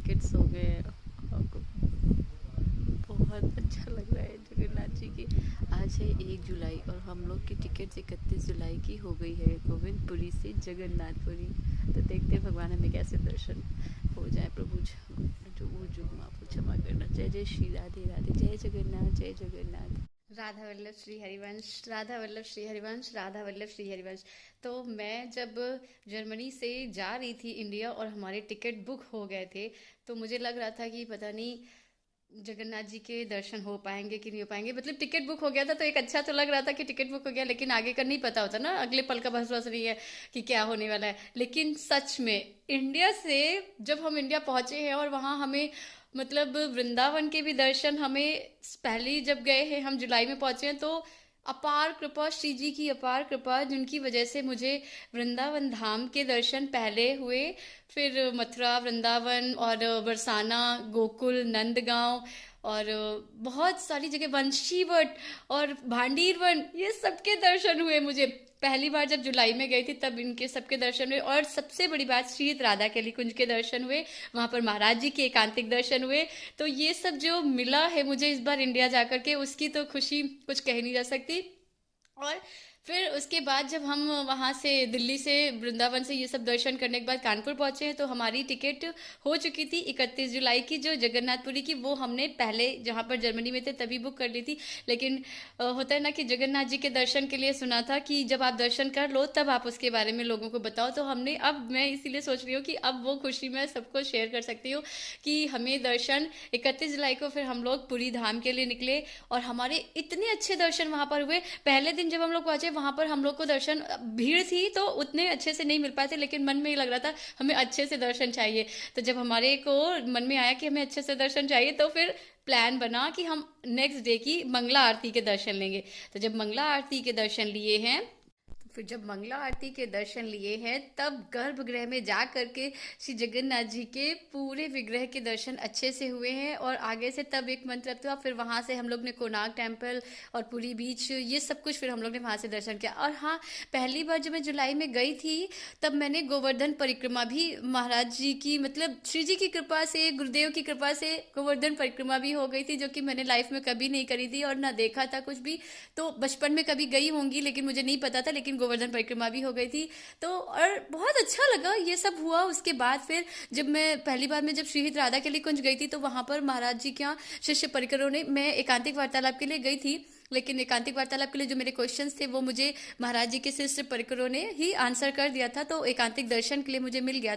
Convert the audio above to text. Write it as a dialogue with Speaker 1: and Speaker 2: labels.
Speaker 1: Tickets हो गए हैं। हमको बहुत अच्छा लग रहा है जगन्नाथ जी की। आज है 1 जुलाई और हम लोग की टिकट 31 जुलाई की हो गई है, गोविंदपुरी से जगन्नाथपुरी। तो देखते हैं भगवान हमें कैसे दर्शन हो जाए। प्रभु जो माफ़ क्षमा करना। जय जय श्री राधे राधे, जय जगन्नाथ, जय जगन्नाथ। राधा वल्लभ श्री हरिवंश, राधा वल्लभ श्री हरिवंश, राधा वल्लभ श्री हरिवंश। तो मैं जब जर्मनी से जा रही थी इंडिया और हमारे टिकट बुक हो गए थे, तो मुझे लग रहा था कि पता नहीं जगन्नाथ जी के दर्शन हो पाएंगे कि नहीं हो पाएंगे। मतलब टिकट बुक हो गया था तो एक अच्छा तो लग रहा था कि टिकट बुक हो गया, लेकिन आगे का नहीं पता होता ना, अगले पल का भरोसा नहीं है कि क्या होने वाला है। लेकिन सच में इंडिया से जब हम इंडिया पहुंचे हैं और वहाँ हमें मतलब वृंदावन के भी दर्शन हमें पहले जब गए हैं, हम जुलाई में पहुंचे हैं, तो अपार कृपा, श्री जी की अपार कृपा, जिनकी वजह से मुझे वृंदावन धाम के दर्शन पहले हुए, फिर मथुरा, वृंदावन और बरसाना, गोकुल, नंदगांव और बहुत सारी जगह, वंशीवट और भांडीरवन, ये सबके दर्शन हुए मुझे। पहली बार जब जुलाई में गई थी तब इनके सबके दर्शन हुए, और सबसे बड़ी बात श्री राधा केली कुंज के दर्शन हुए, वहां पर महाराज जी के एकांतिक दर्शन हुए। तो ये सब जो मिला है मुझे इस बार इंडिया जाकर के, उसकी तो खुशी कुछ कही नहीं जा सकती। और फिर उसके बाद जब हम वहाँ से दिल्ली से वृंदावन से ये सब दर्शन करने के बाद कानपुर पहुंचे हैं, तो हमारी टिकट हो चुकी थी 31 जुलाई की, जो जगन्नाथपुरी की, वो हमने पहले जहाँ पर जर्मनी में थे तभी बुक कर ली थी। लेकिन होता है ना कि जगन्नाथ जी के दर्शन के लिए सुना था कि जब आप दर्शन कर लो तब आप उसके बारे में लोगों को बताओ। तो हमने, अब मैं इसीलिए सोच रही हूँ कि अब वो खुशी मैं सबको शेयर कर सकती हूँ कि हमें दर्शन 31 जुलाई को फिर हम लोग पुरी धाम के लिए निकले, और हमारे इतने अच्छे दर्शन वहां पर हुए। पहले दिन जब हम लोग पहुंचे वहां पर हम लोग को दर्शन, भीड़ थी तो उतने अच्छे से नहीं मिल पाए थे, लेकिन मन में ये लग रहा था हमें अच्छे से दर्शन चाहिए। तो जब हमारे को मन में आया कि हमें अच्छे से दर्शन चाहिए, तो फिर प्लान बना कि हम नेक्स्ट डे की मंगला आरती के दर्शन लेंगे। तो जब मंगला आरती के दर्शन लिए हैं, तो फिर जब मंगला आरती के दर्शन लिए हैं, तब गर्भगृह में जा करके श्री जगन्नाथ जी के पूरे विग्रह के दर्शन अच्छे से हुए हैं। और आगे से तब एक मंत्र हुआ, फिर वहां से हम लोग ने कोणार्क टेम्पल और पुरी बीच, ये सब कुछ फिर हम लोग ने वहां से दर्शन किया। और हाँ, पहली बार जब मैं जुलाई में गई थी तब मैंने गोवर्धन परिक्रमा भी महाराज जी की, मतलब श्री जी की कृपा से, गुरुदेव की कृपा से गोवर्धन परिक्रमा भी हो गई थी, जो कि मैंने लाइफ में कभी नहीं करी थी और ना देखा था कुछ भी। तो बचपन में कभी गई होंगी लेकिन मुझे नहीं पता था, लेकिन गोवर्धन परिक्रमा भी हो गई थी। तो और बहुत अच्छा लगा ये सब हुआ। उसके बाद फिर जब मैं पहली बार में जब श्रीहित राधा के लिए कुंज गई थी, तो वहां पर महाराज जी के यहाँ शिष्य परिकरों ने, मैं एकांतिक वार्तालाप के लिए गई थी, लेकिन एकांतिक वार्तालाप के लिए जो मेरे क्वेश्चंस थे वो मुझे महाराज जी के शिष्य परिकरों ने ही आंसर कर दिया था, तो एकांतिक दर्शन के लिए मुझे मिल गया।